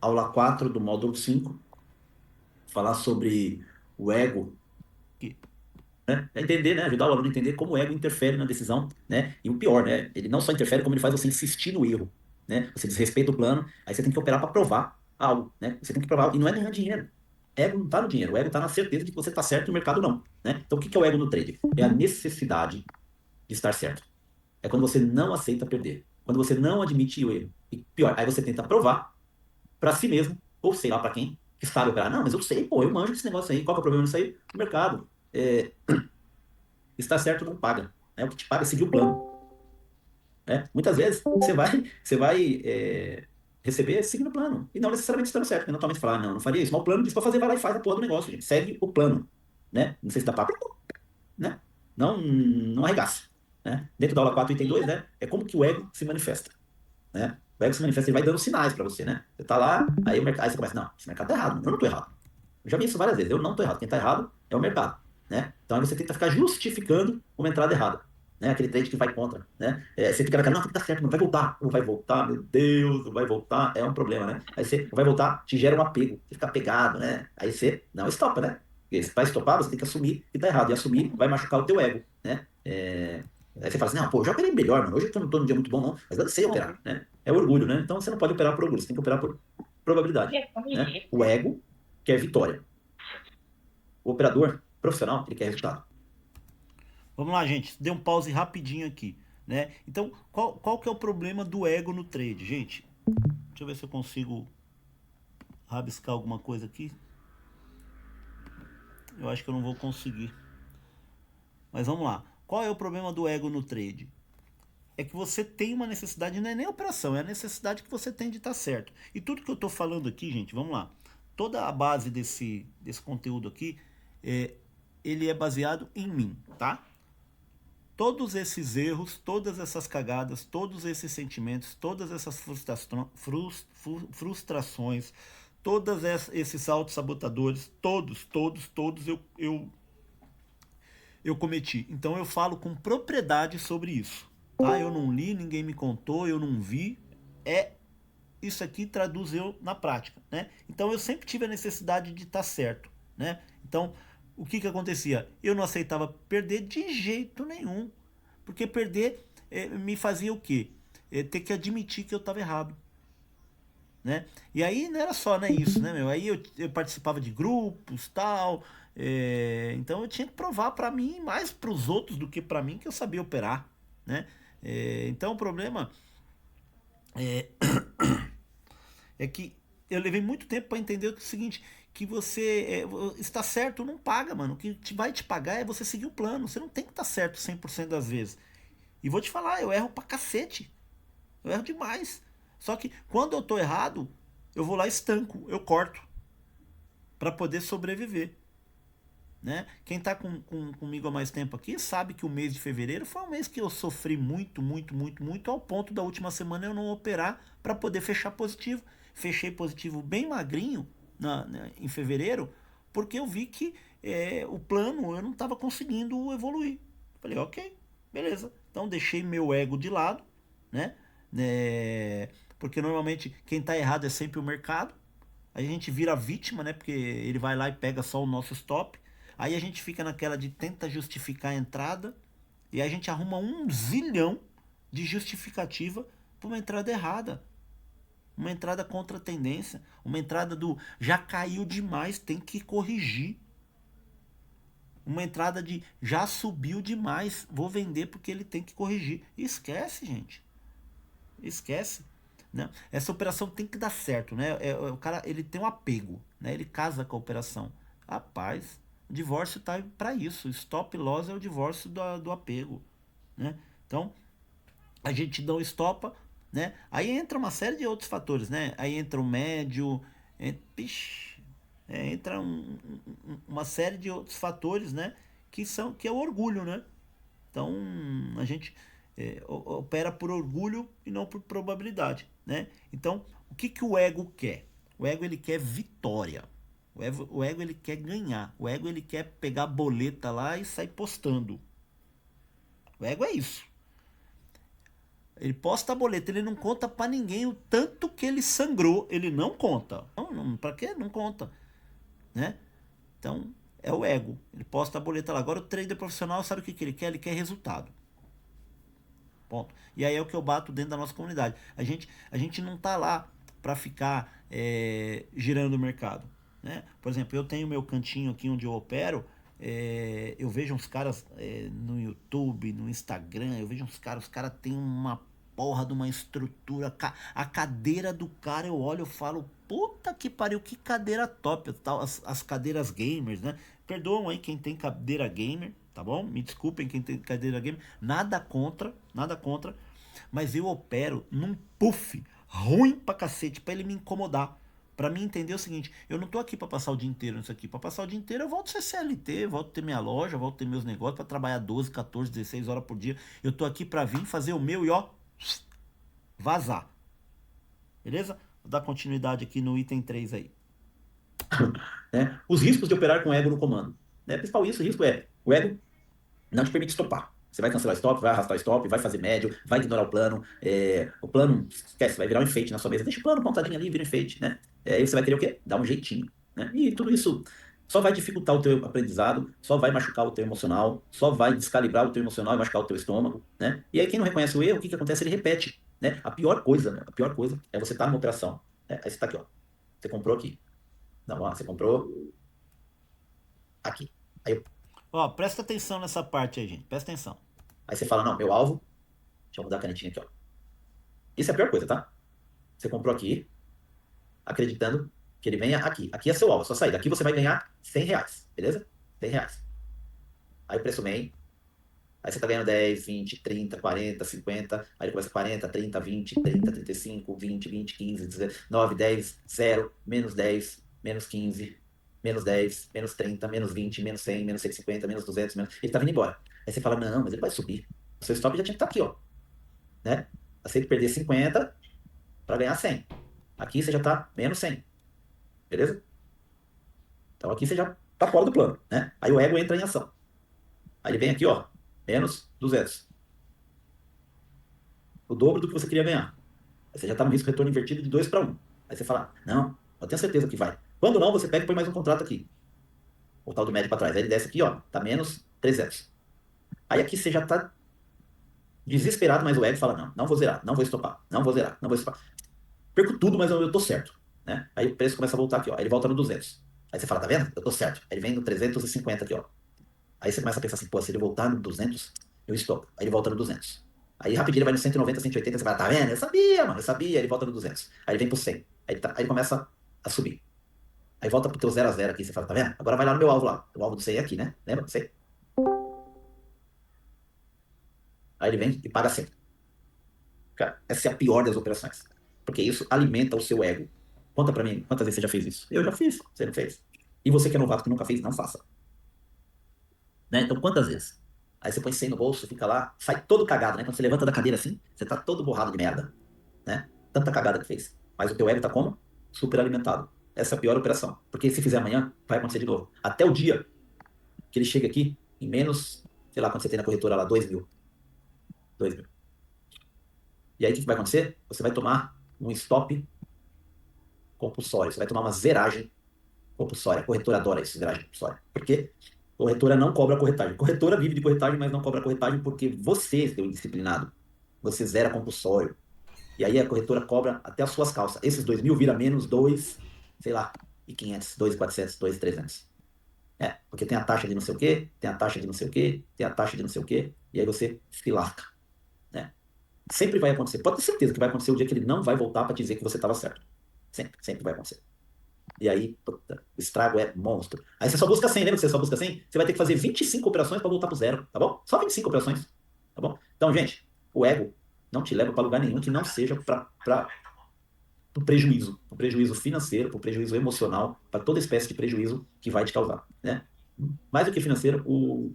aula 4 do módulo 5, falar sobre o ego, Que- né? É entender, né? Ajudar o aluno a entender como o ego interfere na decisão, né? E o pior, né? Ele não só interfere, como ele faz você insistir no erro, né? Você desrespeita o plano, aí você tem que operar para provar algo, né? Você tem que provar, e não é ganhar dinheiro. Ego não está no dinheiro, o ego está na certeza de que você está certo e o mercado não, né? Então, o que que é o ego no trade? É a necessidade de estar certo. É quando você não aceita perder. Quando você não admite o erro. E pior, aí você tenta provar para si mesmo, ou sei lá para quem, que sabe operar. Não, mas eu sei, pô, eu manjo desse negócio aí. Qual que é o problema nisso aí? O mercado. Estar certo não paga. Né? O que te paga é seguir o plano. Né? Muitas vezes você vai receber seguindo o plano. E não necessariamente estando certo. Porque naturalmente falar, não, não faria isso. Mas o plano diz para fazer, vai lá e faz a porra do negócio, gente. Segue o plano. Né? Não sei se dá papo, né? Não arregaça. Né? Dentro da aula 4 item 2, né? É como que o ego se manifesta. Né? O ego se manifesta, ele vai dando sinais para você, né? Você tá lá, aí o mercado, aí você começa, não, esse mercado tá errado, eu não tô errado. Eu já vi isso várias vezes, eu não tô errado. Quem tá errado é o mercado, né? Então aí você tenta ficar justificando uma entrada errada, né? Aquele trade que vai contra, né? Você fica naquela, não, tá certo, não vai voltar, meu Deus, não vai voltar, é um problema, né? Aí você não vai voltar, te gera um apego, você fica apegado, né? Aí você não estopa, né? Porque para estopar, você tem que assumir que tá errado, e assumir vai machucar o teu ego, né? Aí você fala assim, não, pô, eu já operei melhor, mano, hoje eu não tô num dia muito bom, não, mas eu sei operar, né? É orgulho, né? Então você não pode operar por orgulho, você tem que operar por probabilidade, né? O ego quer vitória. O operador profissional, ele quer resultado. Vamos lá, gente. Dê um pause rapidinho aqui, né? Então, qual que é o problema do ego no trade, gente? Deixa eu ver se eu consigo rabiscar alguma coisa aqui. Eu acho que eu não vou conseguir. Mas vamos lá. Qual é o problema do ego no trade? É que você tem uma necessidade, não é nem operação, é a necessidade que você tem de estar certo. E tudo que eu estou falando aqui, gente, vamos lá. Toda a base desse conteúdo aqui, é, ele é baseado em mim, tá? Todos esses erros, todas essas cagadas, todos esses sentimentos, todas essas frustrações, todos esses autossabotadores, todos eu cometi. Então eu falo com propriedade sobre isso. Tá? Eu não li, ninguém me contou, eu não vi. É isso aqui traduz eu na prática, né? Então eu sempre tive a necessidade de estar certo, né? Então o que que acontecia? Eu não aceitava perder de jeito nenhum, porque perder me fazia o quê? Ter que admitir que eu estava errado, né? E aí não era só, né, isso, né, meu? Aí eu participava de grupos, tal, então eu tinha que provar para mim, mais para os outros do que para mim, que eu sabia operar, né? Então o problema é que eu levei muito tempo para entender o seguinte, que você está certo não paga, mano. O que vai te pagar é você seguir o plano. Você não tem que estar certo 100% das vezes. E vou te falar, eu erro pra cacete. Eu erro demais. Só que quando eu tô errado, eu vou lá e estanco, eu corto para poder sobreviver. Né? Quem está comigo há mais tempo aqui sabe que o mês de fevereiro foi um mês que eu sofri muito, ao ponto da última semana eu não operar para poder fechar positivo. Fechei positivo bem magrinho em fevereiro, porque eu vi que o plano eu não estava conseguindo evoluir. Falei, ok, beleza. Então deixei meu ego de lado, né? Porque normalmente quem está errado é sempre o mercado. A gente vira vítima, né? Porque ele vai lá e pega só o nosso stop. Aí a gente fica naquela de tenta justificar a entrada. E aí a gente arruma um zilhão de justificativa para uma entrada errada. Uma entrada contra a tendência. Uma entrada do já caiu demais, tem que corrigir. Uma entrada de já subiu demais, vou vender porque ele tem que corrigir. Esquece, gente. Esquece. Né? Essa operação tem que dar certo, né? O cara ele tem um apego, né? Ele casa com a operação. Rapaz, o divórcio tá para isso. Stop loss é o divórcio do apego, né? Então a gente não estopa, né? Aí entra uma série de outros fatores, né? Aí entra o médio, entra uma série de outros fatores, né? Que é o orgulho, né? Então a gente opera por orgulho e não por probabilidade, né? Então o que que o ego quer? O ego ele quer vitória. O ego ele quer ganhar. O ego ele quer pegar a boleta lá e sair postando. O ego é isso. Ele posta a boleta, ele não conta pra ninguém o tanto que ele sangrou, ele não conta. Não, pra quê? Não conta, né? Então, é o ego. Ele posta a boleta lá. Agora o trader profissional sabe o que ele quer? Ele quer resultado. Ponto. E aí é o que eu bato dentro da nossa comunidade. A gente não tá lá para ficar girando o mercado. Né? Por exemplo, eu tenho meu cantinho aqui onde eu opero. Eu vejo uns caras no YouTube, no Instagram. Eu vejo uns caras, os caras têm uma porra de uma estrutura. A cadeira do cara eu olho e falo, puta que pariu, que cadeira top. As cadeiras gamers, né? Perdoam aí quem tem cadeira gamer, tá bom? Me desculpem quem tem cadeira gamer. Nada contra, nada contra. Mas eu opero num puff ruim pra cacete, pra ele me incomodar. Pra mim entender o seguinte, eu não tô aqui pra passar o dia inteiro nisso aqui. Pra passar o dia inteiro eu volto a ser CLT, volto a ter minha loja, volto a ter meus negócios, pra trabalhar 12, 14, 16 horas por dia. Eu tô aqui pra vir fazer o meu e ó, vazar. Beleza? Vou dar continuidade aqui no item 3 aí. Né? Os riscos de operar com ego no comando. Né? O principal risco é o ego não te permite stopar. Você vai cancelar o stop, vai arrastar o stop, vai fazer médio, vai ignorar o plano. O plano, esquece, vai virar um enfeite na sua mesa. Deixa o plano pontadinho ali, vira um enfeite, né? Aí você vai querer o quê? Dar um jeitinho, né? E tudo isso só vai dificultar o teu aprendizado, só vai machucar o teu emocional, só vai descalibrar o teu emocional e machucar o teu estômago, né? E aí quem não reconhece o erro, o que que acontece? Ele repete, né? A pior coisa, né? A pior coisa é você estar numa operação, né? Aí você tá aqui, ó. Você comprou aqui. Não, ó, você comprou aqui. Aí, Ó, presta atenção nessa parte aí, gente. Presta atenção. aí você fala, não, meu alvo, deixa eu mudar a canetinha aqui, ó. Isso é a pior coisa, tá? Você comprou aqui, acreditando que ele venha aqui. Aqui é seu alvo, a sua saída. Aqui você vai ganhar R$ 100, beleza? R$ 100. Aí o preço vem, aí você tá ganhando 10, 20, 30, 40, 50. Aí ele começa 40, 30, 20, 30, 35, 20, 20, 15, 19, 10, 0, menos 10, menos 15, menos 10, menos 30, menos 20, menos 100, menos 150, menos 200, menos... Ele tá vindo embora. Aí você fala, não, mas ele vai subir. O seu stop já tinha que estar aqui, ó, né? Você tem que perder 50 para ganhar 100. Aqui você já tá menos 100, beleza? Então aqui você já tá fora do plano, né? Aí o ego entra em ação. Aí ele vem aqui, ó, menos 200. O dobro do que você queria ganhar. Aí você já tá no risco retorno invertido de 2 para 1. Aí você fala, não, eu tenho certeza que vai. Quando não, você pega e põe mais um contrato aqui. O tal do médio para trás. Aí ele desce aqui, ó, tá menos 300. Aí aqui você já tá desesperado, mas o ego fala, não, não vou zerar, não vou estopar, não vou zerar, não vou estopar. Perco tudo, mas eu tô certo, né? Aí o preço começa a voltar aqui, ó. Aí ele volta no 200. Aí você fala, tá vendo? Eu tô certo. Aí ele vem no 350 aqui, ó. Aí você começa a pensar assim, pô, se ele voltar no 200, eu estopo. Aí ele volta no 200. Aí rapidinho ele vai no 190, 180, você fala, tá vendo? Eu sabia, mano, eu sabia. Aí ele volta no 200. Aí ele vem pro 100. Aí ele começa a subir. Aí volta pro teu 0 a 0 aqui, você fala, tá vendo? Agora vai lá no meu alvo lá. O alvo do 100 é aqui, né? Lembra? 100. Aí ele vem e paga 100. Cara, essa é a pior das operações. Porque isso alimenta o seu ego. Conta pra mim, quantas vezes você já fez isso? Eu já fiz, você não fez. E você que é novato que nunca fez, não faça. Né? Então, quantas vezes? Aí você põe 100 no bolso, fica lá, sai todo cagado, né? Quando você levanta da cadeira assim, você tá todo borrado de merda, né? Tanta cagada que fez. Mas o teu ego tá como? Super alimentado. Essa é a pior operação. Porque se fizer amanhã, vai acontecer de novo. Até o dia que ele chega aqui, em menos, sei lá, quando você tem na corretora lá, 2 mil. 2 mil. E aí o que vai acontecer? Você vai tomar um stop compulsório. Você vai tomar uma zeragem compulsória. A corretora adora isso, zeragem compulsória. Por quê? Corretora não cobra corretagem. Corretora vive de corretagem, mas não cobra corretagem porque você é o indisciplinado. Você zera compulsório. E aí a corretora cobra até as suas calças. Esses 2 mil vira menos 2, sei lá, e 500, 2.400, 2.300. Porque tem a taxa de não sei o quê, tem a taxa de não sei o quê, tem a taxa de não sei o quê, e aí você se lasca, né? Sempre vai acontecer. Pode ter certeza que vai acontecer o dia que ele não vai voltar para te dizer que você estava certo. Sempre, sempre vai acontecer. E aí, puta, o estrago é monstro. Aí você só busca 100, lembra que você só busca 100? Você vai ter que fazer 25 operações para voltar pro zero, tá bom? Só 25 operações, tá bom? Então, gente, o ego não te leva para lugar nenhum que não seja para o prejuízo. O prejuízo financeiro, para o prejuízo emocional, para toda espécie de prejuízo que vai te causar, né? Mais do que financeiro, o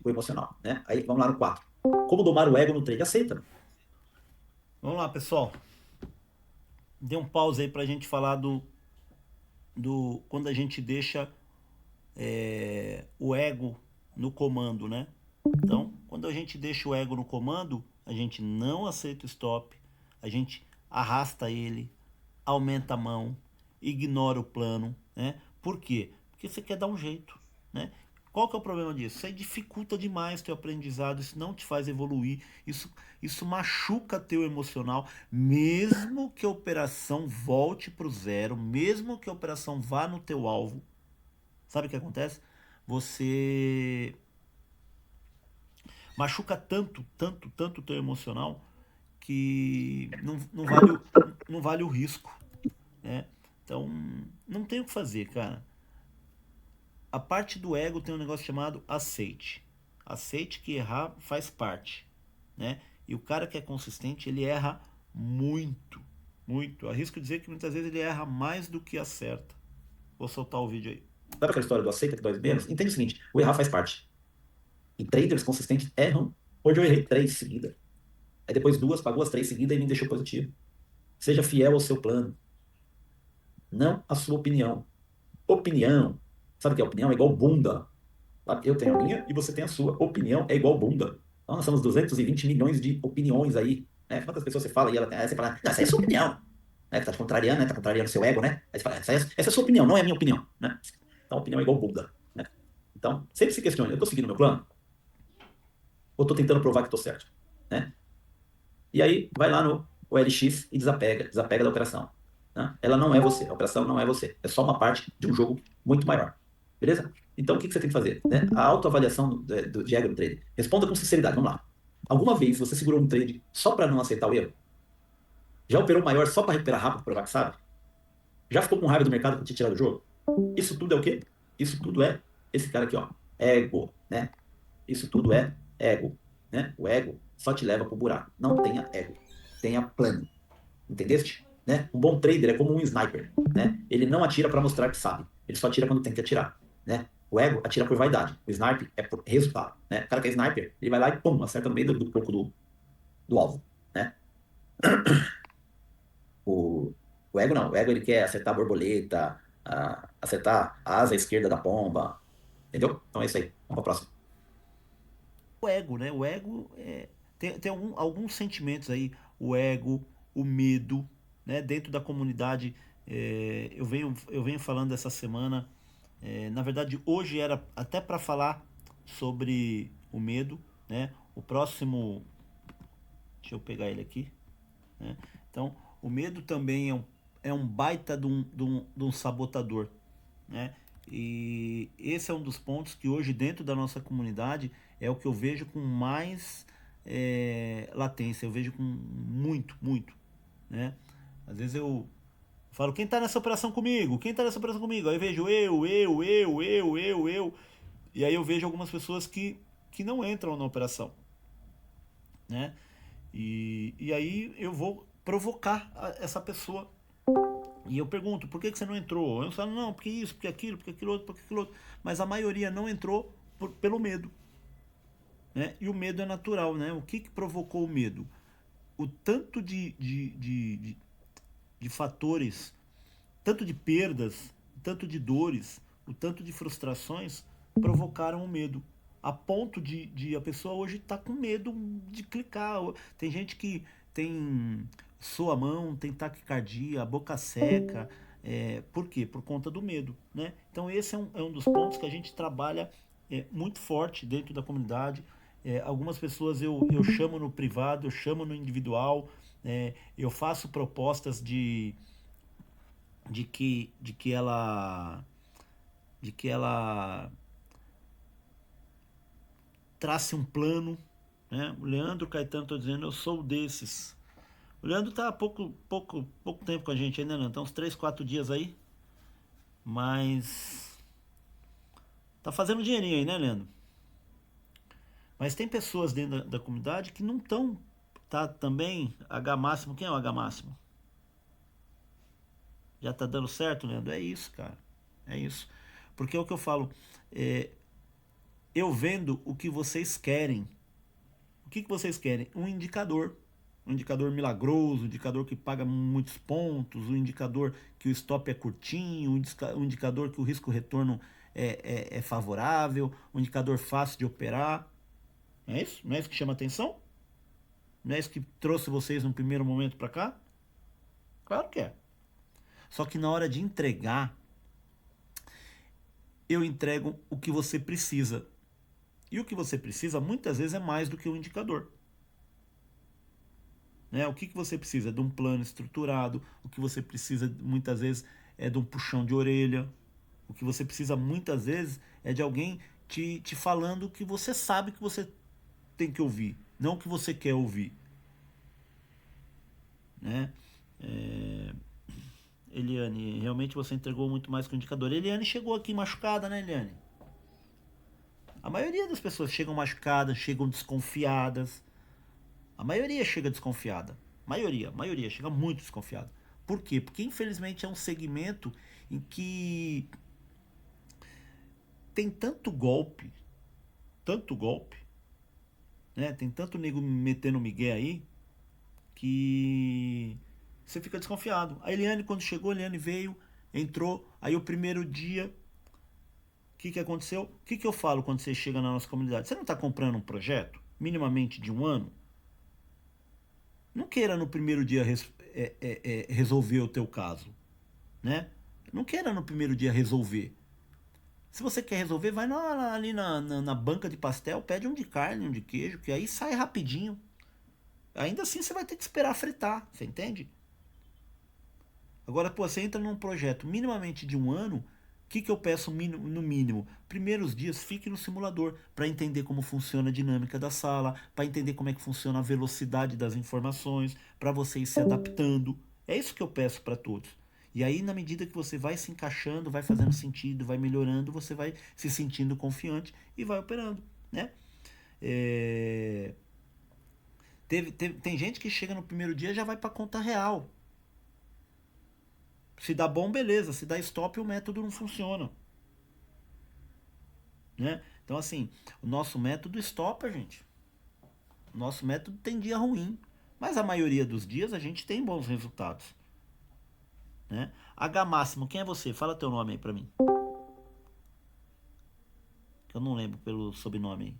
emocional, né? Aí, vamos lá no 4. Como domar o ego no trade? Aceita. Vamos lá, pessoal. Dê um pause aí pra gente falar do quando a gente deixa o ego no comando, né? Então, quando a gente deixa o ego no comando, a gente não aceita o stop, a gente arrasta ele, aumenta a mão, ignora o plano, né? Por quê? Porque você quer dar um jeito, né? Qual que é o problema disso? Isso aí dificulta demais teu aprendizado, isso não te faz evoluir, isso machuca teu emocional, mesmo que a operação volte para o zero, mesmo que a operação vá no teu alvo. Sabe o que acontece? Você machuca tanto, tanto, tanto o teu emocional que não vale o risco, né? Então, não tem o que fazer, cara. A parte do ego tem um negócio chamado aceite. Aceite que errar faz parte, né? E o cara que é consistente, ele erra muito, muito. Arrisco dizer que muitas vezes ele erra mais do que acerta. Vou soltar o vídeo aí. Sabe aquela história do aceita que dói menos? Entende o seguinte, o errar faz parte. E traders consistentes erram. Hoje eu errei 3 seguidas. Aí depois 2, pagou as 3 seguidas e me deixou positivo. Seja fiel ao seu plano, não à sua opinião. Opinião. Sabe o que é opinião? É igual bunda. Eu tenho a minha e você tem a sua. Opinião é igual bunda. Então nós somos 220 milhões de opiniões aí. Né? Quantas pessoas você fala e ela, aí você fala, não, essa é a sua opinião. Né? Tá te contrariando, né? Tá contrariando o seu ego, né? Aí você fala, essa é a sua opinião, não é a minha opinião. Né? Então, opinião é igual bunda. Né? Então, sempre se questione, eu estou seguindo meu plano? Ou estou tentando provar que estou certo? Né? E aí, vai lá no OLX e desapega da operação. Né? Ela não é você, a operação não é você. É só uma parte de um jogo muito maior. Beleza? Então, o que que você tem que fazer? Né? A autoavaliação de ego do trade. Responda com sinceridade, vamos lá. Alguma vez você segurou um trade só para não aceitar o erro? Já operou maior só para recuperar rápido, provar que sabe? Já ficou com raiva do mercado para te tirar do jogo? Isso tudo é o quê? Isso tudo é esse cara aqui, ó. Ego, né? Isso tudo é ego, né? O ego só te leva pro buraco. Não tenha ego, tenha plano. Entendeste? Né? Um bom trader é como um sniper, né? Ele não atira para mostrar que sabe. Ele só atira quando tem que atirar, né? O ego atira por vaidade. O sniper é por resultado, né? O cara que é sniper, ele vai lá e pum, acerta no meio do corpo do alvo, né? O, o ego não. O ego ele quer acertar a borboleta, acertar a asa esquerda da pomba, entendeu? Então é isso aí. Vamos pra próxima. O ego, né? Tem alguns sentimentos aí, o ego, o medo, né? Dentro da comunidade, eu venho falando essa semana. Na verdade, hoje era até para falar sobre o medo, né? O próximo, deixa eu pegar ele aqui, né? Então, o medo também é um baita de um sabotador, né? E esse é um dos pontos que hoje dentro da nossa comunidade é o que eu vejo com mais latência, eu vejo com muito, muito, né? Às vezes eu falo, quem tá nessa operação comigo? Quem tá nessa operação comigo? Aí eu vejo eu. E aí eu vejo algumas pessoas que não entram na operação, né? E aí eu vou provocar essa pessoa. E eu pergunto, por que você não entrou? Eu falo, não, porque isso, porque aquilo outro, porque aquilo outro. Mas a maioria não entrou pelo medo, né? E o medo é natural, né? O que provocou o medo? O tanto de fatores, tanto de perdas, tanto de dores, o tanto de frustrações provocaram o medo. A ponto de a pessoa hoje estar com medo de clicar. Tem gente que tem sua mão, tem taquicardia, a boca seca. Por quê? Por conta do medo, né? Então esse é um dos pontos que a gente trabalha muito forte dentro da comunidade. Algumas pessoas eu chamo no privado, eu chamo no individual, eu faço propostas de que ela trace um plano, né? O Leandro Caetano está dizendo, eu sou desses. O Leandro está há pouco tempo com a gente ainda, não, tá uns 3, 4 dias aí, mas tá fazendo dinheirinho aí, né, Leandro? Mas tem pessoas dentro da comunidade que não estão, tá também, H máximo, quem é o H máximo? Já tá dando certo, Leandro? É isso, cara, é isso. Porque é o que eu falo, é, eu vendo o que vocês querem. O que vocês querem? Um indicador. Um indicador milagroso, um indicador que paga muitos pontos, um indicador que o stop é curtinho, um indicador que o risco-retorno é favorável, um indicador fácil de operar. Não é isso? Não é isso que chama atenção? Não é isso que trouxe vocês no primeiro momento para cá? Claro que é. Só que na hora de entregar, eu entrego o que você precisa. E o que você precisa muitas vezes é mais do que o indicador. Né? O que você precisa? De um plano estruturado. O que você precisa muitas vezes é de um puxão de orelha. O que você precisa muitas vezes é de alguém te falando o que você sabe que você tem que ouvir, não o que você quer ouvir. Né? É... Eliane, realmente você entregou muito mais que o indicador. Eliane chegou aqui machucada, né, Eliane? A maioria das pessoas chegam machucadas, chegam desconfiadas. A maioria chega desconfiada. A maioria chega muito desconfiada. Por quê? Porque infelizmente é um segmento em que tem tanto golpe, né? Tem tanto nego metendo migué aí que você fica desconfiado. A Eliane, quando chegou, a Eliane veio, entrou, aí o primeiro dia, o que aconteceu? O que eu falo quando você chega na nossa comunidade? Você não está comprando um projeto, minimamente de um ano? Não queira no primeiro dia resolver o teu caso, né? Não queira no primeiro dia resolver. Se você quer resolver, vai ali na banca de pastel, pede um de carne, um de queijo, que aí sai rapidinho. Ainda assim você vai ter que esperar fritar, você entende? Agora, pô, você entra num projeto minimamente de um ano, o que eu peço no mínimo? Primeiros dias, fique no simulador para entender como funciona a dinâmica da sala, para entender como é que funciona a velocidade das informações, para você ir se adaptando. É isso que eu peço para todos. E aí, na medida que você vai se encaixando, vai fazendo sentido, vai melhorando, você vai se sentindo confiante e vai operando, né? É... tem gente que chega no primeiro dia e já vai para conta real. Se dá bom, beleza. Se dá stop, o método não funciona. Né? Então, assim, o nosso método stopa, gente. O nosso método tem dia ruim. Mas a maioria dos dias a gente tem bons resultados. Né? H máximo, quem é você? Fala teu nome aí pra mim. Que eu não lembro pelo sobrenome aí.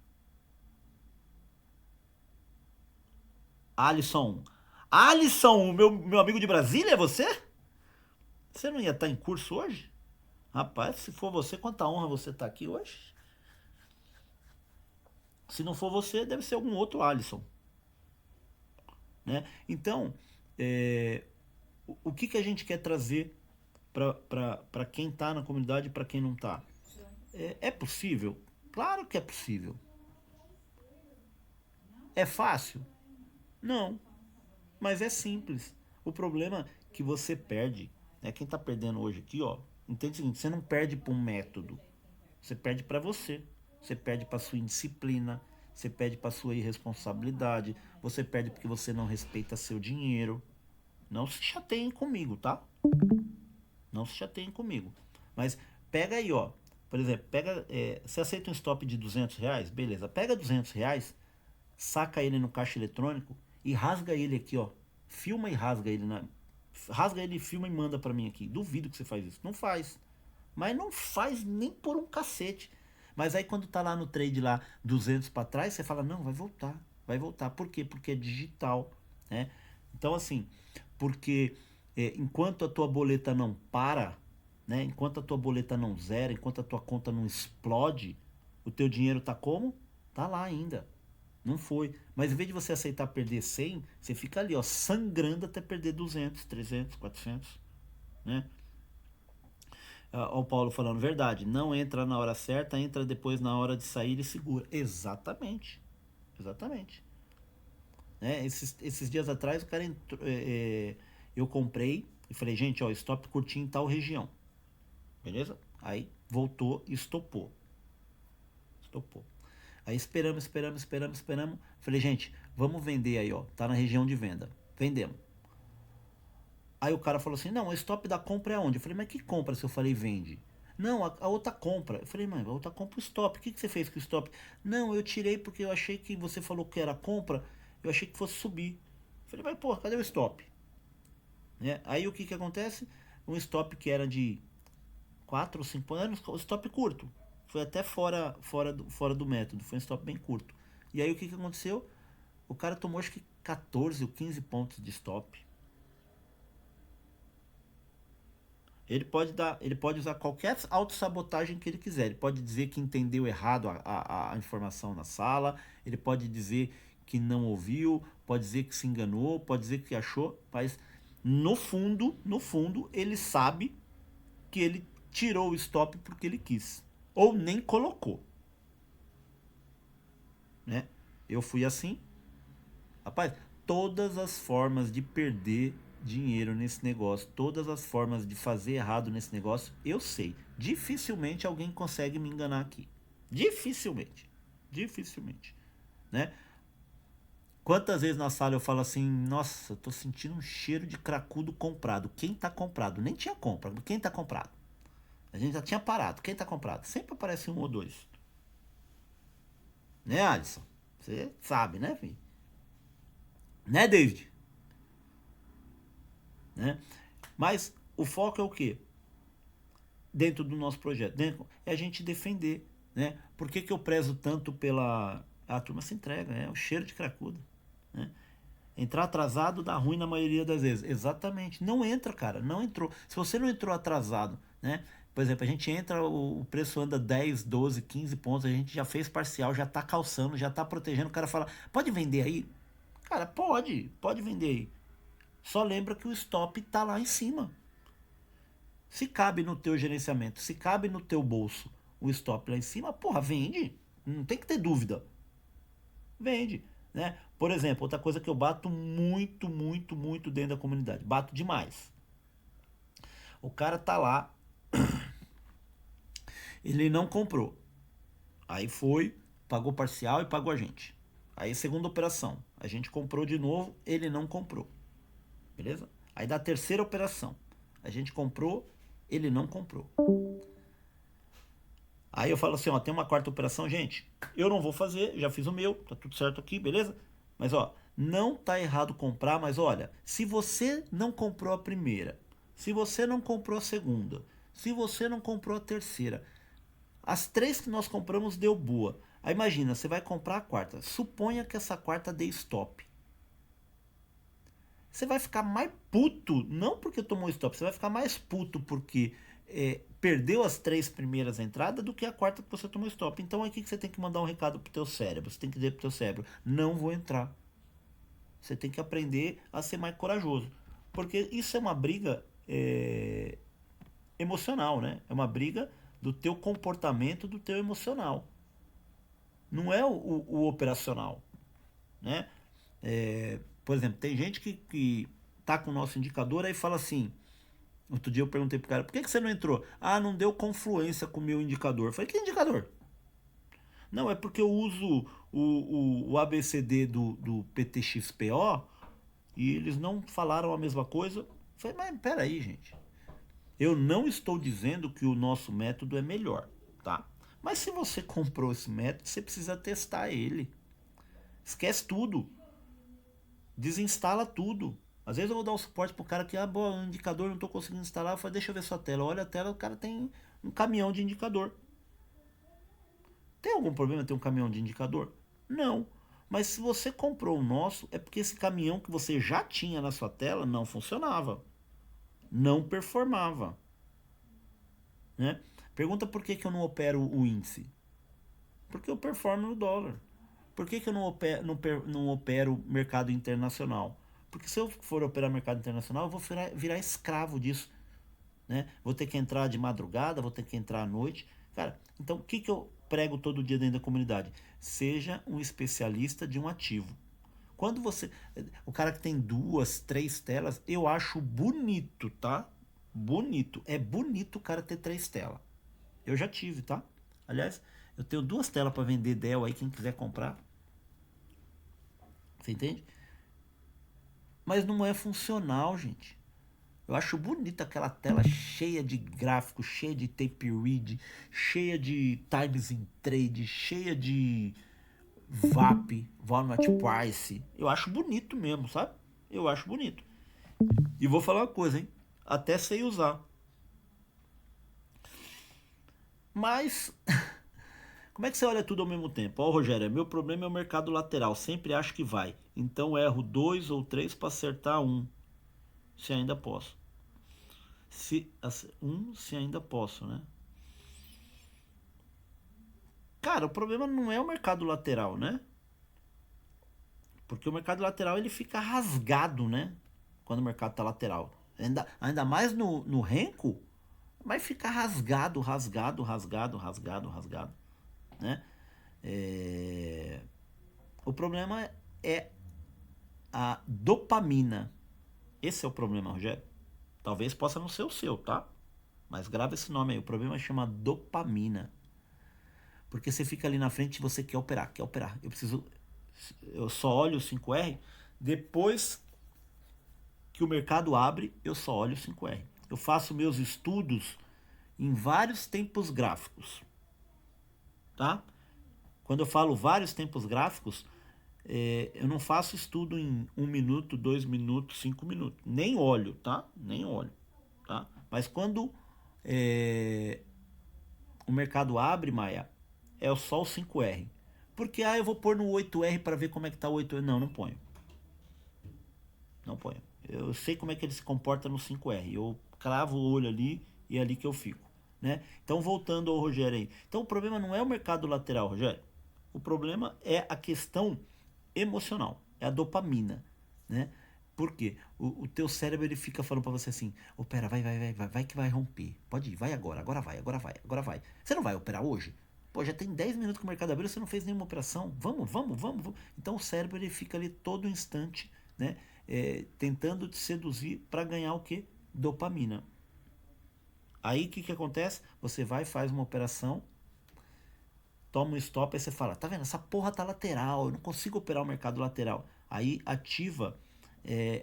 Alisson. Alisson, meu amigo de Brasília, é você? Você não ia estar em curso hoje? Rapaz, se for você, quanta honra você tá aqui hoje. Se não for você, deve ser algum outro Alisson. Né? Então, o que a gente quer trazer para quem está na comunidade e para quem não está? É possível? Claro que é possível. É fácil? Não, mas é simples. O problema é que você perde, né? Quem está perdendo hoje aqui, ó, entende o seguinte, você não perde para um método, você perde para você. Você perde para sua indisciplina, você perde para sua irresponsabilidade, você perde porque você não respeita seu dinheiro. Não se chateiem comigo, tá? Não se chateiem comigo. Mas pega aí, ó. Por exemplo, você aceita um stop de R$ 200? Beleza. Pega R$ 200, saca ele no caixa eletrônico e rasga ele aqui, ó. Filma e rasga ele. Rasga ele, filma e manda pra mim aqui. Duvido que você faz isso. Não faz. Mas não faz nem por um cacete. Mas aí quando tá lá no trade lá 200 para trás, você fala, não, vai voltar. Vai voltar. Por quê? Porque é digital, né? Então assim, porque enquanto a tua boleta não para, né? Enquanto a tua boleta não zera, enquanto a tua conta não explode, o teu dinheiro tá como? Tá lá ainda. Não foi. Mas em vez de você aceitar perder 100, você fica ali, ó, sangrando até perder 200, 300, 400, né? Ó, o Paulo falando verdade. Não entra na hora certa, entra depois na hora de sair e segura. Exatamente. Exatamente. Né? Esses dias atrás o cara entrou, eu comprei e falei, gente, ó, stop curtinho em tal região. Beleza? Aí voltou e estopou. Estopou. Aí esperamos. Falei, gente, vamos vender aí, ó. Tá na região de venda. Vendemos. Aí o cara falou assim, não, o stop da compra é onde? Eu falei, mas que compra se eu falei vende? Não, a outra compra. Eu falei, mãe, a outra compra o stop. O que você fez com o stop? Não, eu tirei porque eu achei que você falou que era compra, eu achei que fosse subir. Eu falei, mas porra, cadê o stop? Né? Aí o que acontece? Um stop que era de 4 ou 5 anos, um stop curto. Foi até fora do método, foi um stop bem curto. E aí o que aconteceu? O cara tomou acho que 14 ou 15 pontos de stop. Ele pode usar qualquer autossabotagem que ele quiser. Ele pode dizer que entendeu errado a informação na sala, ele pode dizer que não ouviu, pode dizer que se enganou, pode dizer que achou, mas no fundo, ele sabe que ele tirou o stop porque ele quis, ou nem colocou, né? Eu fui assim, rapaz, todas as formas de perder dinheiro nesse negócio, todas as formas de fazer errado nesse negócio, eu sei. Dificilmente alguém consegue me enganar aqui. Dificilmente. Dificilmente. Né? Quantas vezes na sala eu falo assim, nossa, eu tô sentindo um cheiro de cracudo comprado. Quem tá comprado? Nem tinha compra. Quem tá comprado? A gente já tinha parado. Quem tá comprado? Sempre aparece um ou dois. Né, Alisson? Você sabe, né, filho? Né, David? Né? Mas o foco é o quê? Dentro do nosso projeto, é a gente defender, né? Por que eu prezo tanto pela... A turma se entrega, é o cheiro de cracuda, né? Entrar atrasado dá ruim na maioria das vezes. Exatamente. Não entra, cara. Não entrou. Se você não entrou atrasado, né? Por exemplo, a gente entra, o preço anda 10, 12, 15 pontos, a gente já fez parcial, já tá calçando, já tá protegendo. O cara fala, pode vender aí? Cara, pode vender aí. Só lembra que o stop tá lá em cima. Se cabe no teu gerenciamento, se cabe no teu bolso o stop lá em cima, porra, vende. Não tem que ter dúvida. Vende, né? Por exemplo, outra coisa que eu bato muito, muito, muito dentro da comunidade. Bato demais. O cara tá lá, ele não comprou. Aí foi, pagou parcial e pagou a gente. Aí segunda operação, a gente comprou de novo, ele não comprou. Beleza? Aí da terceira operação, a gente comprou, ele não comprou. Aí eu falo assim, ó, tem uma quarta operação, gente, eu não vou fazer, já fiz o meu, tá tudo certo aqui, beleza? Mas ó, não tá errado comprar, mas olha, se você não comprou a primeira, se você não comprou a segunda, se você não comprou a terceira, as três que nós compramos deu boa. Aí imagina, você vai comprar a quarta, suponha que essa quarta dê stop. Você vai ficar mais puto, não porque tomou stop, você vai ficar mais puto porque perdeu as três primeiras entradas do que a quarta que você tomou stop. Então aqui que você tem que mandar um recado pro teu cérebro. Você tem que dizer pro teu cérebro, não vou entrar. Você tem que aprender a ser mais corajoso. Porque isso é uma briga emocional, né? É uma briga do teu comportamento, do teu emocional. Não é o operacional, né? Por exemplo, tem gente que tá com o nosso indicador aí fala assim. Outro dia eu perguntei pro cara, por que você não entrou? Ah, não deu confluência com o meu indicador. Eu falei, que indicador? Não, é porque eu uso o ABCD do PTXPO e eles não falaram a mesma coisa. Eu falei, mas peraí, gente. Eu não estou dizendo que o nosso método é melhor, tá? Mas se você comprou esse método, você precisa testar ele. Esquece tudo. Desinstala tudo. Às vezes eu vou dar um suporte pro cara que, o indicador não tô conseguindo instalar. Eu falo, deixa eu ver sua tela. Olha a tela, o cara tem um caminhão de indicador. Tem algum problema ter um caminhão de indicador? Não. Mas se você comprou o nosso, é porque esse caminhão que você já tinha na sua tela não funcionava. Não performava. Né? Pergunta por que eu não opero o índice. Porque eu performo no dólar. Por que eu não opero mercado internacional? Porque se eu for operar mercado internacional, eu vou virar escravo disso. Né? Vou ter que entrar de madrugada, vou ter que entrar à noite. Cara, então o que eu prego todo dia dentro da comunidade? Seja um especialista de um ativo. Quando você. O cara que tem duas, três telas, eu acho bonito, tá? Bonito. É bonito o cara ter três telas. Eu já tive, tá? Aliás, eu tenho duas telas para vender Dell aí, quem quiser comprar. Você entende? Mas não é funcional, gente. Eu acho bonita aquela tela cheia de gráficos, cheia de tape read, cheia de times in trade, cheia de VAP, volume at price. Eu acho bonito mesmo, sabe? Eu acho bonito. E vou falar uma coisa, hein? Até sei usar. Mas como é que você olha tudo ao mesmo tempo? Ó, Rogério, meu problema é o mercado lateral. Sempre acho que vai. Então erro 2 ou 3 para acertar um, se ainda posso. Se ainda posso, né? Cara, o problema não é o mercado lateral, né? Porque o mercado lateral ele fica rasgado, né? Quando o mercado tá lateral. Ainda mais no Renko, vai ficar rasgado, rasgado, rasgado, rasgado, rasgado, né? É... O problema é a dopamina. Esse é o problema, Rogério. Talvez possa não ser o seu, tá? Mas grava esse nome aí. O problema chama dopamina. Porque você fica ali na frente e você quer operar, quer operar. Eu só olho o 5R depois que o mercado abre, eu só olho o 5R. Eu faço meus estudos em vários tempos gráficos, tá? Quando eu falo vários tempos gráficos, eu não faço estudo em 1 minuto, 2 minutos, 5 minutos. Nem olho, tá? Nem olho, tá? Mas quando é, o mercado abre, Maia, é só o 5R. Porque, eu vou pôr no 8R para ver como é que tá o 8R. Não, não ponho. Não ponho. Eu sei como é que ele se comporta no 5R. Eu cravo o olho ali e é ali que eu fico, né? Então, voltando ao Rogério aí. Então, o problema não é o mercado lateral, Rogério. O problema é a questão emocional. É a dopamina, né? Por quê? O teu cérebro ele fica falando pra você assim: opera, vai que vai romper. Pode ir, vai agora, agora vai, agora vai, agora vai. Você não vai operar hoje? Pô, já tem 10 minutos que o mercado abriu, você não fez nenhuma operação. Vamos. Então o cérebro ele fica ali todo instante, né? Tentando te seduzir para ganhar o que? Dopamina. Aí o que acontece? Você vai, faz uma operação, toma um stop, aí você fala: tá vendo? Essa porra tá lateral, eu não consigo operar o mercado lateral. Aí ativa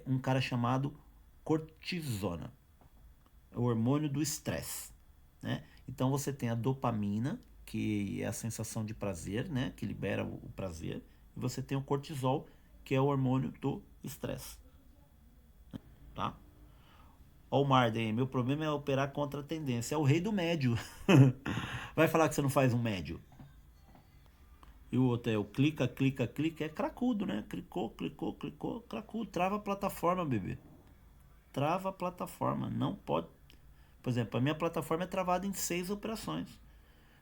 um cara chamado cortisona, o hormônio do estresse, né? Então você tem a dopamina, que é a sensação de prazer, né? Que libera o prazer, e você tem o cortisol, que é o hormônio do estresse, tá? Ó o Marden, meu problema é operar contra a tendência. É o rei do médio. Vai falar que você não faz um médio. E o outro é o clica, clica, clica. É cracudo, né? Clicou, cracudo. Trava a plataforma, bebê. Trava a plataforma. Não pode. Por exemplo, a minha plataforma é travada em 6 operações.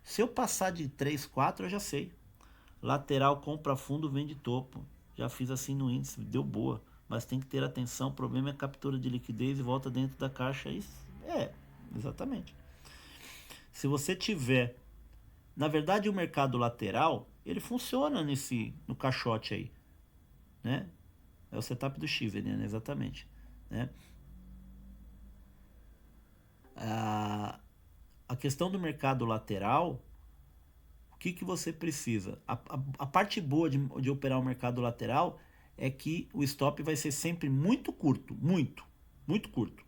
Se eu passar de 3, 4, eu já sei. Lateral, compra fundo, vende topo. Já fiz assim no índice, deu boa. Mas tem que ter atenção. O problema é captura de liquidez e volta dentro da caixa. Exatamente. Se você tiver. Na verdade, o mercado lateral, ele funciona no caixote aí, né? É o setup do Shiver, né? Exatamente, né? A questão do mercado lateral, o que você precisa? A parte boa de operar o mercado lateral é que o stop vai ser sempre muito curto, muito curto,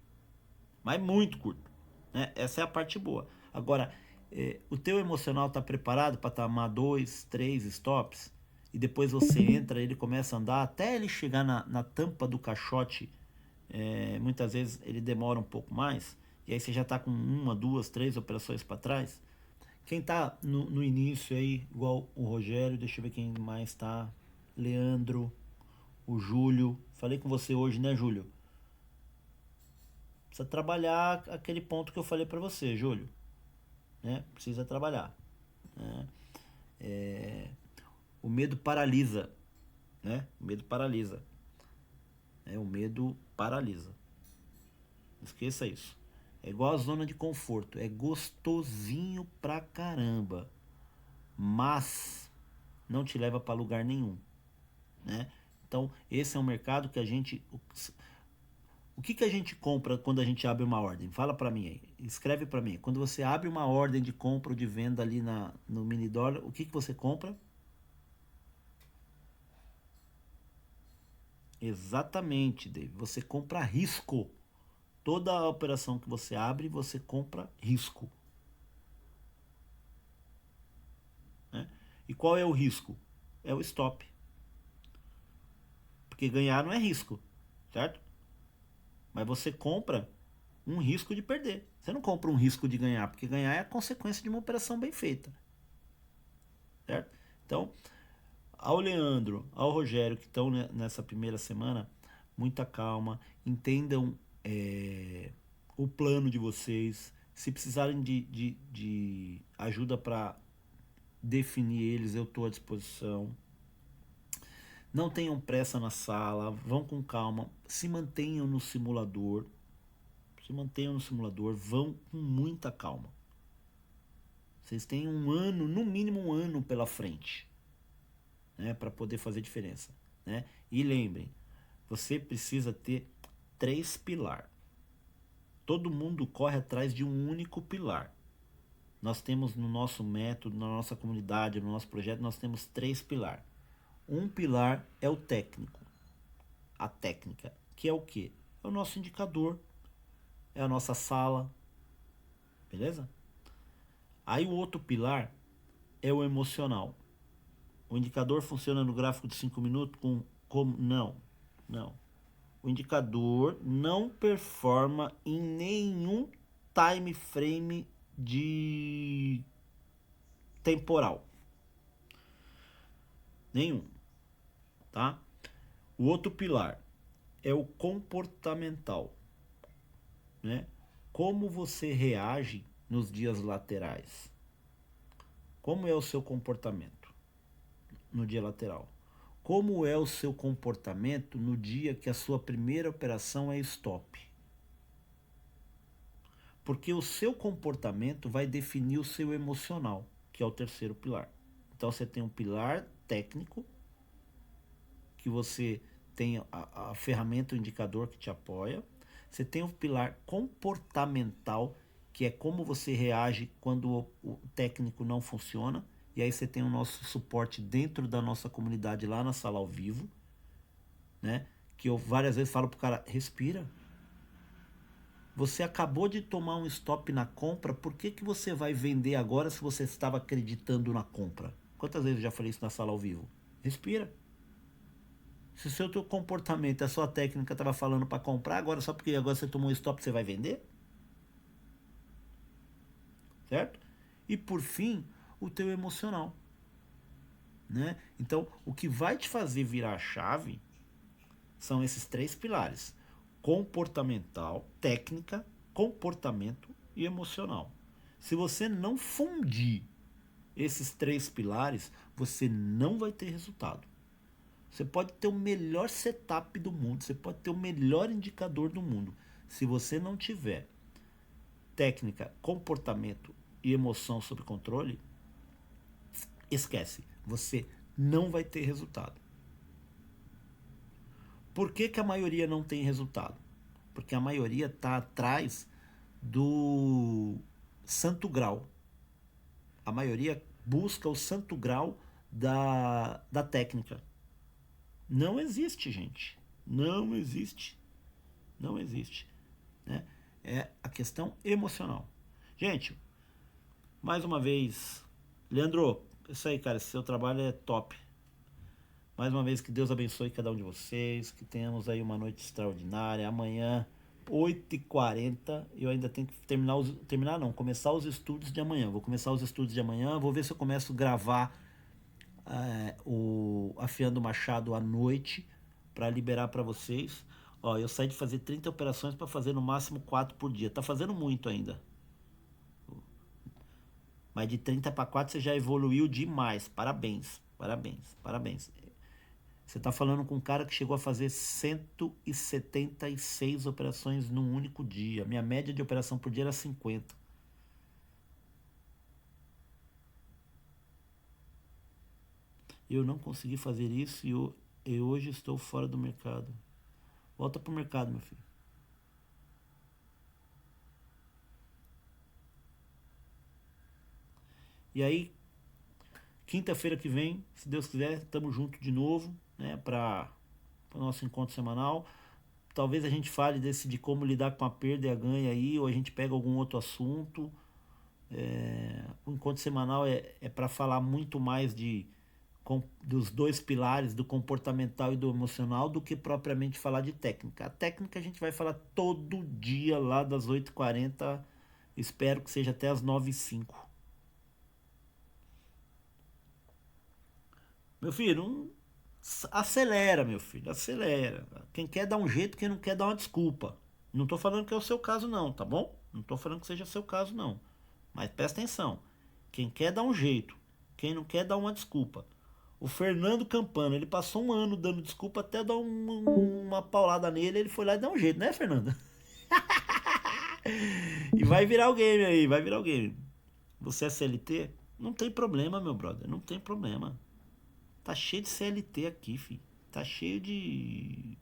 mas muito curto, né? Essa é a parte boa. Agora, o teu emocional está preparado para tomar 2, 3 stops e depois você entra, ele começa a andar até ele chegar na tampa do caixote. Muitas vezes ele demora um pouco mais e aí você já está com 1, 2, 3 operações para trás. Quem tá no início aí, igual o Rogério, deixa eu ver quem mais tá. Leandro, o Júlio. Falei com você hoje, né, Júlio? Precisa trabalhar aquele ponto que eu falei para você, Júlio, né? Precisa trabalhar, né? O medo paralisa, né? O medo paralisa. O medo paralisa. Esqueça isso. É igual a zona de conforto. É gostosinho pra caramba. Mas não te leva para lugar nenhum, né? Então, esse é um mercado que a gente... O que a gente compra quando a gente abre uma ordem? Fala para mim aí. Escreve para mim. Quando você abre uma ordem de compra ou de venda ali no mini dólar, o que você compra? Exatamente, Dave. Você compra risco. Toda a operação que você abre, você compra risco, né? E qual é o risco? É o stop. Porque ganhar não é risco, certo? Mas você compra um risco de perder. Você não compra um risco de ganhar, porque ganhar é a consequência de uma operação bem feita, certo? Então, ao Leandro, ao Rogério, que estão nessa primeira semana, muita calma, entendam o plano de vocês. Se precisarem de ajuda para definir eles, eu estou à disposição. Não tenham pressa na sala, vão com calma, se mantenham no simulador, vão com muita calma. Vocês têm um ano, no mínimo um ano pela frente, né, para poder fazer diferença, né? E lembrem, você precisa ter 3 pilares. Todo mundo corre atrás de um único pilar. Nós temos no nosso método, na nossa comunidade, no nosso projeto, nós temos 3 pilares. Um pilar é o técnico, a técnica, que é o quê? É o nosso indicador, é a nossa sala, beleza? Aí o outro pilar é o emocional. O indicador funciona no gráfico de 5 minutos não, não. O indicador não performa em nenhum time frame de temporal. Nenhum, tá? O outro pilar é o comportamental, né? Como você reage nos dias laterais? Como é o seu comportamento no dia lateral? Como é o seu comportamento no dia que a sua primeira operação é stop? Porque o seu comportamento vai definir o seu emocional, que é o terceiro pilar. Então você tem um pilar técnico, que você tem a ferramenta, o indicador que te apoia. Você tem um pilar comportamental, que é como você reage quando o técnico não funciona. E aí você tem o nosso suporte dentro da nossa comunidade lá na sala ao vivo, né? Que eu várias vezes falo pro cara, respira. Você acabou de tomar um stop na compra, por que que você vai vender agora se você estava acreditando na compra? Quantas vezes eu já falei isso na sala ao vivo? Respira. Se o seu teu comportamento, a sua técnica estava falando para comprar, agora só porque agora você tomou um stop você vai vender? Certo? E por fim, o teu emocional, né? Então, o que vai te fazer virar a chave são esses 3 pilares: comportamental, técnica, comportamento e emocional. Se você não fundir esses 3 pilares, você não vai ter resultado. Você pode ter o melhor setup do mundo, você pode ter o melhor indicador do mundo. Se você não tiver técnica, comportamento e emoção sob controle, esquece, você não vai ter resultado. Por que que a maioria não tem resultado? Porque a maioria está atrás do santo grau. A maioria busca o santo grau da técnica. Não existe, gente. Não existe. Não existe. Né? É a questão emocional. Gente, mais uma vez, Leandro, isso aí, cara, esse seu trabalho é top. Mais uma vez, que Deus abençoe cada um de vocês, que tenhamos aí uma noite extraordinária. Amanhã, 8h40, eu ainda tenho que começar os estudos de amanhã. Vou começar os estudos de amanhã, vou ver se eu começo a gravar o Afiando o Machado à noite, para liberar para vocês. Ó, eu saí de fazer 30 operações para fazer no máximo 4 por dia. Tá fazendo muito ainda. Mas de 30 para 4 você já evoluiu demais. Parabéns, parabéns, parabéns. Você tá falando com um cara que chegou a fazer 176 operações num único dia. Minha média de operação por dia era 50. Eu não consegui fazer isso e hoje estou fora do mercado. Volta pro mercado, meu filho. E aí, quinta-feira que vem, se Deus quiser, estamos juntos de novo, né, para o nosso encontro semanal. Talvez a gente fale de como lidar com a perda e a ganha aí, ou a gente pega algum outro assunto. O encontro semanal é para falar muito mais dos 2 pilares, do comportamental e do emocional, do que propriamente falar de técnica. A técnica a gente vai falar todo dia lá das 8h40, espero que seja até as 9h05. Meu filho, não acelera, meu filho, acelera. Quem quer dá um jeito, quem não quer dá uma desculpa. Não tô falando que é o seu caso não, tá bom? Não tô falando que seja o seu caso não. Mas presta atenção. Quem quer dá um jeito, quem não quer dá uma desculpa. O Fernando Campana, ele passou um ano dando desculpa até dar uma paulada nele, ele foi lá e deu um jeito, né, Fernando? E vai virar o game aí, vai virar o game. Você é CLT? Não tem problema, meu brother, não tem problema. Tá cheio de CLT aqui, fi. Tá cheio de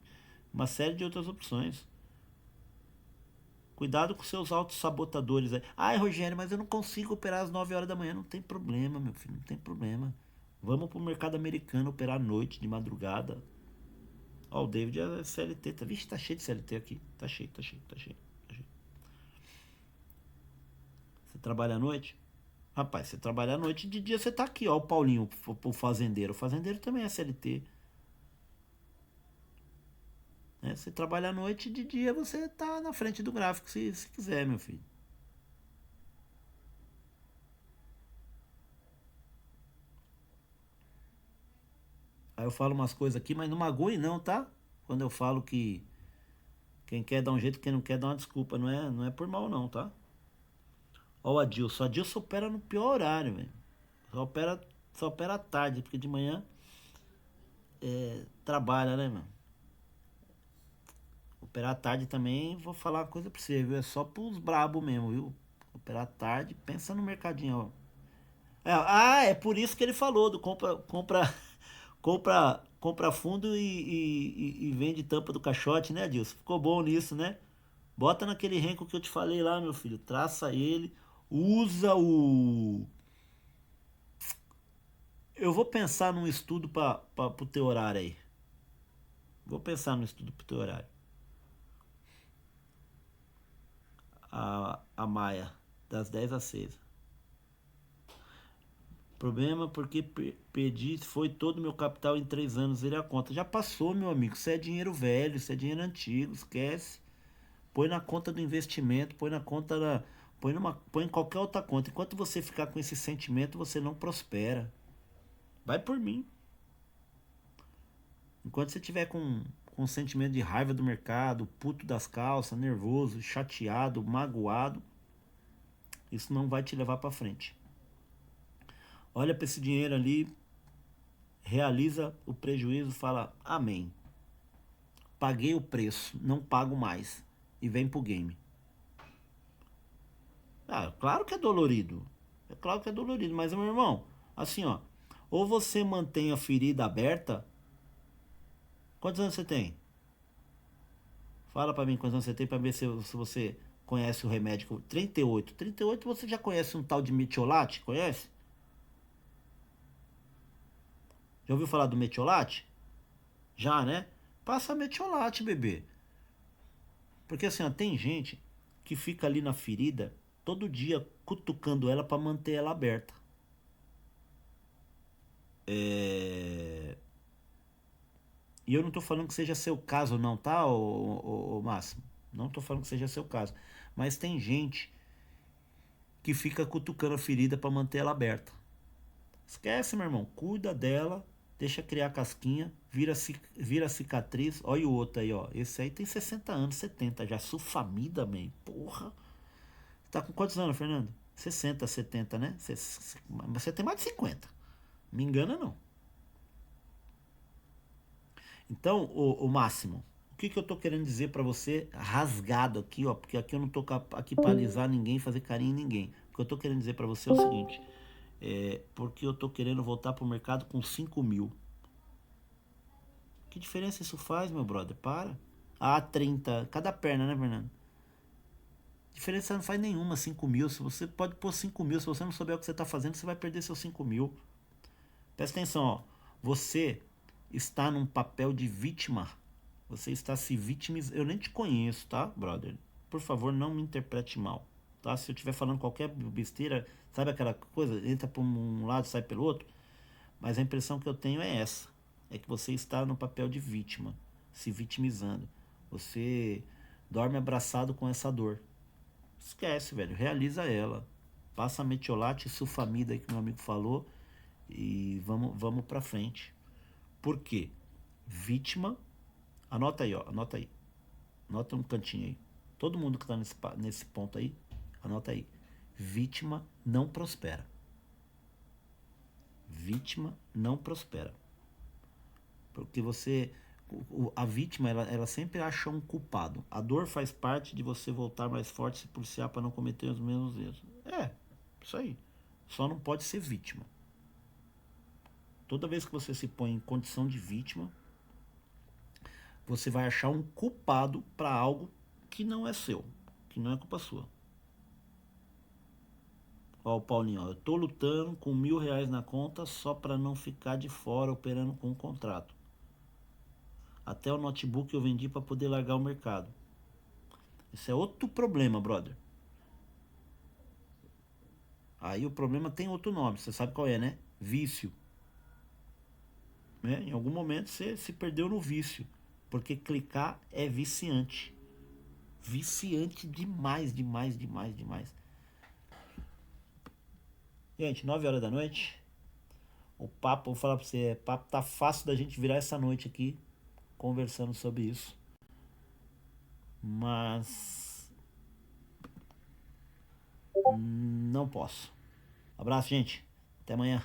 uma série de outras opções. Cuidado com seus autossabotadores aí. Ai, Rogério, mas eu não consigo operar às 9 horas da manhã. Não tem problema, meu filho, não tem problema. Vamos pro mercado americano operar à noite, de madrugada. Ó, o David é CLT. Tá, vixe, tá cheio de CLT aqui. Tá cheio, tá cheio, tá cheio, tá cheio. Você trabalha à noite? Rapaz, você trabalha à noite, de dia você tá aqui, ó. O Paulinho, o fazendeiro. O fazendeiro também é CLT. Né? Você trabalha à noite, de dia você tá na frente do gráfico, se quiser, meu filho. Aí eu falo umas coisas aqui, mas não magoe não, tá? Quando eu falo que quem quer dar um jeito, quem não quer dar uma desculpa. Não é por mal não, tá? Ó o Adilson. O Adilson opera no pior horário, velho. Só opera à tarde, porque de manhã trabalha, né, mano? Operar à tarde também, vou falar uma coisa pra você, viu? É só pros brabo mesmo, viu? Operar à tarde, pensa no mercadinho, ó. É por isso que ele falou do compra fundo e vende tampa do caixote, né, Adilson? Ficou bom nisso, né? Bota naquele renco que eu te falei lá, meu filho. Traça ele, usa o. Eu vou pensar num estudo pro teu horário aí. Vou pensar num estudo pro teu horário. A Maia, das 10 às 6. Problema porque perdi, foi todo o meu capital em 3 anos, ele a conta. Já passou, meu amigo. Isso é dinheiro velho, isso é dinheiro antigo, esquece. Põe na conta do investimento, põe na conta da. Põe em qualquer outra conta. Enquanto você ficar com esse sentimento, você não prospera. Vai por mim. Enquanto você tiver com um sentimento de raiva do mercado, puto das calças, nervoso, chateado, magoado, isso não vai te levar para frente. Olha para esse dinheiro ali, realiza o prejuízo, fala amém. Paguei o preço, não pago mais. E vem pro game. Ah, claro que é dolorido. É claro que é dolorido, mas meu irmão, assim ó, ou você mantém a ferida aberta. Quantos anos você tem? Fala pra mim quantos anos você tem pra ver se você conhece o remédio. 38. 38 você já conhece um tal de metiolate? Conhece? Já ouviu falar do metiolate? Já, né? Passa metiolate, bebê. Porque assim, ó, tem gente que fica ali na ferida todo dia cutucando ela pra manter ela aberta. É... E eu não tô falando que seja seu caso, não, tá, ô Máximo? Não tô falando que seja seu caso. Mas tem gente que fica cutucando a ferida pra manter ela aberta. Esquece, meu irmão. Cuida dela, deixa criar casquinha, vira cicatriz. Olha o outro aí, ó. Esse aí tem 60 anos, 70 já. Sufamida, man. Porra. Tá com quantos anos, Fernando? 60, 70, né? Você tem mais de 50. Me engana, não. Então, o Máximo, o que eu tô querendo dizer pra você rasgado aqui, ó, porque aqui eu não tô aqui pra alisar ninguém, fazer carinho em ninguém. O que eu tô querendo dizer pra você é o seguinte, porque eu tô querendo voltar pro mercado com 5 mil. Que diferença isso faz, meu brother? Para. Ah, 30. Cada perna, né, Fernando? Diferença não faz nenhuma, 5 mil. Se você pode pôr 5 mil, se você não souber o que você está fazendo, você vai perder seus 5 mil. Presta atenção, ó. Você está num papel de vítima. Você está se vitimizando. Eu nem te conheço, tá, brother? Por favor, não me interprete mal. Tá? Se eu estiver falando qualquer besteira, sabe aquela coisa? Entra por um lado, sai pelo outro. Mas a impressão que eu tenho é essa. É que você está no papel de vítima, se vitimizando. Você dorme abraçado com essa dor. Esquece, velho. Realiza ela. Passa metiolate e sulfamida aí que meu amigo falou E vamos pra frente. Por quê? Vítima, anota aí, ó, anota aí. Anota um cantinho aí. Todo mundo que tá nesse ponto aí, anota aí. Vítima não prospera. Vítima não prospera. Porque você. A vítima, ela sempre acha um culpado. A dor faz parte de você voltar mais forte, se policiar para não cometer os mesmos erros. É, isso aí. Só não pode ser vítima. Toda vez que você se põe em condição de vítima, você vai achar um culpado para algo que não é seu, que não é culpa sua. Ó, o Paulinho, ó, eu tô lutando com R$ 1.000 na conta só para não ficar de fora operando com um contrato. Até o notebook eu vendi para poder largar o mercado. Esse é outro problema, brother. Aí o problema tem outro nome, você sabe qual é, né? Vício. Né? Em algum momento você se perdeu no vício. Porque clicar é viciante. Viciante demais, demais, demais, demais. Gente, 9 horas da noite. O papo, vou falar pra você, o papo tá fácil da gente virar essa noite aqui conversando sobre isso. Mas não posso. Abraço, gente. Até amanhã.